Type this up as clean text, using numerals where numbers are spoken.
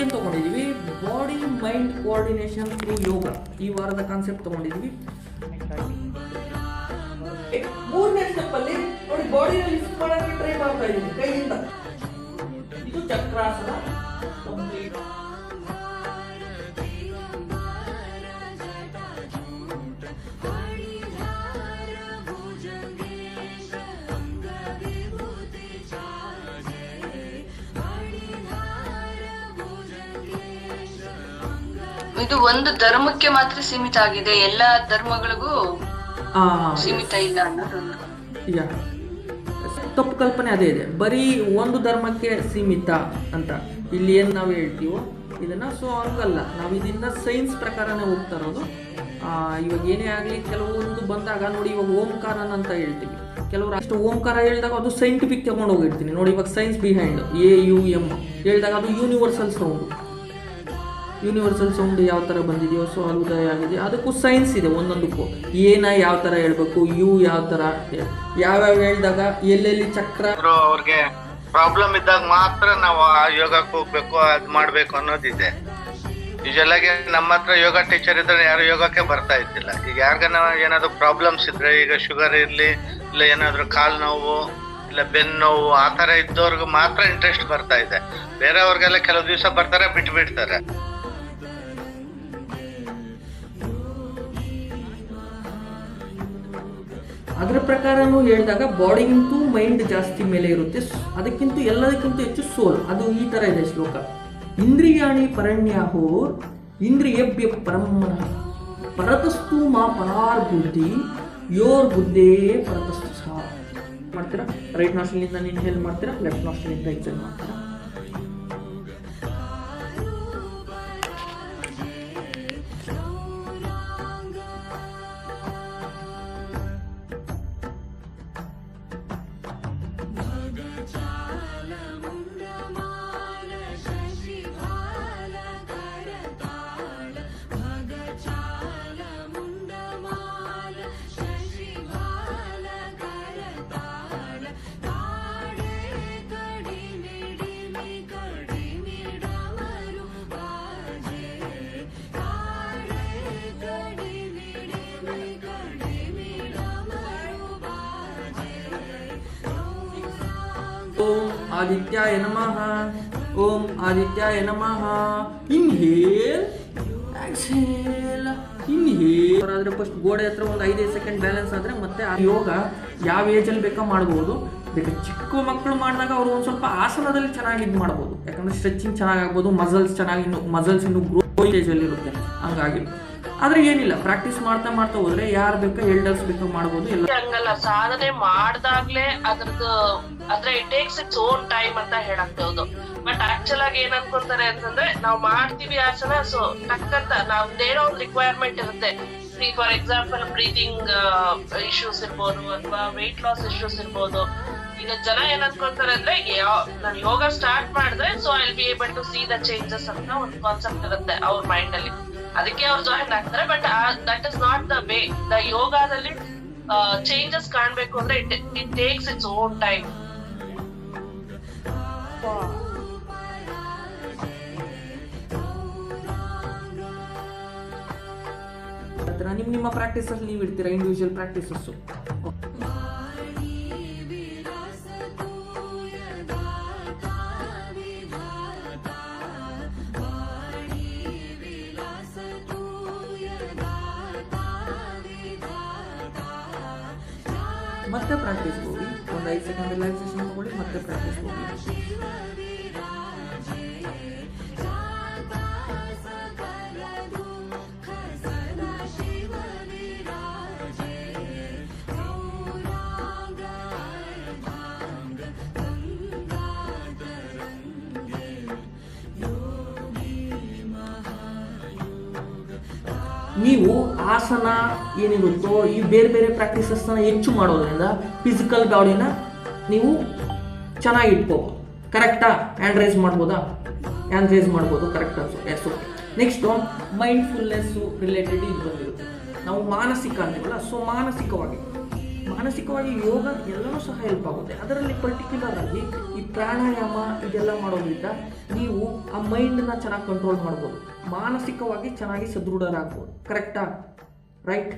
ಏನು ತೊಗೊಂಡಿದ್ದೀವಿ? Body mind coordination through ಯೋಗ. ಈ ವಾರದ ಕಾನ್ಸೆಪ್ಟ್ ತೊಗೊಂಡಿದ್ದೀವಿ. ಮೂರನೇ ಸ್ಟೆಪ್ ಅಲ್ಲಿ ನೋಡಿ, ಬಾಡಿನ ಲಿಫ್ಟ್ ಮಾಡೋಕ್ಕೆ ಟ್ರೈ ಮಾಡ್ತಾ ಇದ್ದೀನಿ ಕೈಯಿಂದ. ಇದು ಚಕ್ರಾಸನ. ಇದು ಒಂದು ಧರ್ಮಕ್ಕೆ ಮಾತ್ರ ಸೀಮಿತ ಆಗಿದೆ, ಎಲ್ಲಾ ಧರ್ಮಗಳಿಗೂ ಸೀಮಿತ ಇಲ್ಲ ಅನ್ನೋದೊಂದು ತಪ್ಪು ಕಲ್ಪನೆ ಅದೇ ಇದೆ. ಬರೀ ಒಂದು ಧರ್ಮಕ್ಕೆ ಸೀಮಿತ ಅಂತ ಇಲ್ಲಿ ಏನು ನಾವು ಹೇಳ್ತೀವೋ ಇದನ್ನ, ಸೊ ಹಂಗಲ್ಲ. ನಾವು ಇದನ್ನ ಸೈನ್ಸ್ ಪ್ರಕಾರನೇ ಹೋಗ್ತಾ ಇರೋದು. ಇವಾಗ ಏನೇ ಆಗಲಿ, ಕೆಲವೊಂದು ಬಂದಾಗ ನೋಡಿ, ಇವಾಗ ಓಂಕಾರನ್ ಅಂತ ಹೇಳ್ತೀವಿ. ಕೆಲವರು ಅಷ್ಟು ಓಂಕಾರ ಹೇಳಿದಾಗ ಅದು ಸೈಂಟಿಫಿಕ್ ತಗೊಂಡು ಹೋಗಿರ್ತೀನಿ ನೋಡಿ. ಇವಾಗ ಸೈನ್ಸ್ ಬಿಹೈಂಡ್ AUM ಹೇಳಿದಾಗ ಅದು ಯೂನಿವರ್ಸಲ್ ಸೌಂಡ್ ಯಾವ ಥರ ಬಂದಿದೆಯೋ, ಸೊ ಅದು ಉದಯ ಆಗಿದೆ. ಅದಕ್ಕೂ ಸೈನ್ಸ್ ಇದೆ ಒಂದೊಂದಕ್ಕೂ. ಏನ ಯಾವ ಥರ ಹೇಳ್ಬೇಕು, ಯು ಯಾವ ಥರ, ಯಾವ್ಯಾವ ಹೇಳಿದಾಗ ಎಲ್ಲೆಲ್ಲಿ ಚಕ್ರ. ಅವ್ರಿಗೆ ಪ್ರಾಬ್ಲಮ್ ಇದ್ದಾಗ ಮಾತ್ರ ನಾವು ಆ ಯೋಗಕ್ಕೆ ಹೋಗ್ಬೇಕು, ಅದ್ ಮಾಡ್ಬೇಕು ಅನ್ನೋದಿದೆ. ಯೂಶಲ್ ಆಗಿ ನಮ್ಮ ಹತ್ರ ಯೋಗ ಟೀಚರ್ ಇದ್ರೆ ಯಾರು ಯೋಗಕ್ಕೆ ಬರ್ತಾ ಇದ್ದಿಲ್ಲ. ಈಗ ಯಾರಿಗಾನ ಏನಾದ್ರು ಪ್ರಾಬ್ಲಮ್ಸ್ ಇದ್ರೆ, ಈಗ ಶುಗರ್ ಇರ್ಲಿ, ಇಲ್ಲ ಏನಾದ್ರು ಕಾಲ್ ನೋವು, ಇಲ್ಲ ಬೆನ್ನು ನೋವು, ಆ ತರ ಇದ್ದವ್ರಿಗೆ ಮಾತ್ರ ಇಂಟ್ರೆಸ್ಟ್ ಬರ್ತಾ ಇದೆ. ಬೇರೆಯವ್ರಿಗೆಲ್ಲ ಕೆಲವು ದಿವಸ ಬರ್ತಾರೆ, ಬಿಟ್ಬಿಡ್ತಾರೆ. ಅದರ ಪ್ರಕಾರನೂ ಹೇಳಿದಾಗ ಬಾಡಿಗಿಂತೂ ಮೈಂಡ್ ಜಾಸ್ತಿ ಮೇಲೆ ಇರುತ್ತೆ, ಅದಕ್ಕಿಂತ ಎಲ್ಲದಕ್ಕಿಂತ ಹೆಚ್ಚು ಸೋಲ್. ಅದು ಈ ಥರ ಇದೆ ಶ್ಲೋಕ. ಇಂದ್ರಿಯಾಣಿ ಪರಣ್ಯಾಹೋರ್ ಇಂದ್ರಿಯಭ್ಯ ಪರಮನಃ ಪರತಸ್ತು ಮಾ ಪರಾರ್ಬುದ್ಧಿ ಯೋರ್ ಬುದ್ಧೇ ಪರತಸ್ತು ಸಹ. ಮಾಡ್ತೀರಾ? ರೈಟ್ ನಾಸ್ಟ್ರಲಿಂದ ಇನ್ಹೇಲ್ ಮಾಡ್ತೀರಾ, ಲೆಫ್ಟ್ ನಾಸ್ಟ್ರಲಿಂದ ಎಕ್ಸೇಲ್ ಮಾಡ್ತೀರಾ. ಓಂ ಆದಿತ್ಯಾಯ ನಮಃ. ಓಂ ಆದಿತ್ಯಾಯ ನಮಃ. Inhale, exhale, inhale. ಆದರೆ ಫಸ್ಟ್ ಗೋಡೆ ಹತ್ರ ಒಂದು 5 ಸೆಕೆಂಡ್ ಬ್ಯಾಲೆನ್ಸ್ ಆದರೆ ಮತ್ತೆ ಆ ಯೋಗ ಯಾವ ಏಜಲ್ಲಿ ಬೇಕೋ ಮಾಡ್ಬೋದು. ಬೇಕಾ ಚಿಕ್ಕ ಮಕ್ಕಳು ಮಾಡಿದಾಗ ಅವರು ಒಂದು ಸ್ವಲ್ಪ ಆಸನದಲ್ಲಿ ಚೆನ್ನಾಗಿ ಇದು ಮಾಡ್ಬೋದು, ಯಾಕಂದರೆ ಸ್ಟ್ರೆಚಿಂಗ್ ಚೆನ್ನಾಗಾಗ್ಬೋದು, ಮಸಲ್ಸ್ ಇನ್ನೂ ಗ್ರೋ ಸ್ಟೇಜಲ್ಲಿ ಇರುತ್ತೆ. ಹಂಗಾಗಿ ಆದ್ರೆ ಏನಿಲ್ಲ, ಪ್ರಾಕ್ಟೀಸ್ ಮಾಡ್ತಾ ಹೋದ್ರೆ ಯಾರು ಬೇಕಾ ಎಲ್ಡರ್ಸ್ ಬೇಕಾ ಮಾಡ್ಬೋದು. ಹಂಗಲ್ಲ, ಸಾಧನೆ ಮಾಡ್ದಾಗ್ಲೇ ಅದ್ರದ್ದು ಅಂದ್ರೆ it takes its own time ಅಂತ ಹೇಳಕ್ಬಹುದು. ಬಟ್ ಆಕ್ಚುಲ್ ಆಗಿ ಏನ್ ಅನ್ಕೊಂತಾರೆ ಅಂತಂದ್ರೆ, ನಾವು ಮಾಡ್ತೀವಿ ಆಸನ, ಸೊ ಟಕ್ಕಂತ ನಾವ್ದೇನೋ ಒಂದು ರಿಕ್ವೈರ್ಮೆಂಟ್ ಇರುತ್ತೆ. ಫಾರ್ ಎಕ್ಸಾಂಪಲ್ ಬ್ರೀತಿಂಗ್ ಇಶ್ಯೂಸ್ ಇರ್ಬೋದು, ಅಥವಾ ವೆಯ್ಟ್ ಲಾಸ್ ಇಶ್ಯೂಸ್ ಇರ್ಬೋದು. ಈಗ ಜನ ಏನ್ ಅನ್ಕೊಂತಾರೆ ಅಂದ್ರೆ, ನಾನು ಯೋಗ ಸ್ಟಾರ್ಟ್ ಮಾಡಿದ್ರೆ so I will be able to see the changes ಅಂತ ಒಂದು ಕಾನ್ಸೆಪ್ಟ್ ಇರುತ್ತೆ ಅವ್ರ ಮೈಂಡ್ ಅಲ್ಲಿ. ಅದಕ್ಕೆ ಅವ್ರು ಜಾಯಿನ್ ಆಗ್ತಾರೆ. But that is not the way. The ಯೋಗದಲ್ಲಿ ಚೇಂಜಸ್ ಕಾಣ್ಬೇಕು ಅಂದ್ರೆ it takes its own time. ನಿಮ್ಮ ಪ್ರಾಕ್ಟೀಸಸ್ ನೀವು ಇಡ್ತೀರಾ, ಇಂಡಿವಿಜುವಲ್ ಪ್ರಾಕ್ಟೀಸಸ್. ಮತ್ತೆ ಪ್ರಾಕ್ಟೀಸ್ ಹೋಗಿ ಒಂದು 5 ಸೆಕೆಂಡ್ ರಿಲ್ಯಾಕ್ಸೇಷನ್ ತಗೊಳ್ಳಿ, ಮತ್ತೆ ಪ್ರಾಕ್ಟೀಸ್ ಹೋಗಿ. ನೀವು ಆಸನ ಏನಿರುತ್ತೋ ಈ ಬೇರೆ ಬೇರೆ ಪ್ರಾಕ್ಟೀಸಸ್ನ ಹೆಚ್ಚು ಮಾಡೋದ್ರಿಂದ ಫಿಸಿಕಲ್ ಬಾಡಿನ ನೀವು ಚೆನ್ನಾಗಿ ಇಟ್ಕೋಬೋದು. ಕರೆಕ್ಟಾ? ಹ್ಯಾಂಡ್ ರೈಸ್ ಮಾಡ್ಬೋದಾ? ಹ್ಯಾಂಡ್ ರೈಸ್ ಮಾಡ್ಬೋದು. ಕರೆಕ್ಟ್ ಅನ್ಸು. Yes, okay. Next mindfulness related ಇದು ಬಂದಿರುತ್ತೆ. ನಾವು ಮಾನಸಿಕ ಅಂತೀವಲ್ಲ, ಸೊ ಮಾನಸಿಕವಾಗಿ ಮಾನಸಿಕವಾಗಿ ಯೋಗ ಎಲ್ಲನೂ ಸಹ ಹೆಲ್ಪ್ ಆಗುತ್ತೆ. ಅದರಲ್ಲಿ ಪರ್ಟಿಕ್ಯುಲರ್ ಆಗಿ ಈ ಪ್ರಾಣಾಯಾಮ ಇದೆಲ್ಲ ಮಾಡೋದ್ರಿಂದ ನೀವು ಆ ಮೈಂಡನ್ನ ಚೆನ್ನಾಗಿ ಕಂಟ್ರೋಲ್ ಮಾಡ್ಬೋದು, ಮಾನಸಿಕವಾಗಿ ಚೆನ್ನಾಗಿ ಸದೃಢರಾಗ್ಬೋದು. ಕರೆಕ್ಟಾ? ರೈಟ್?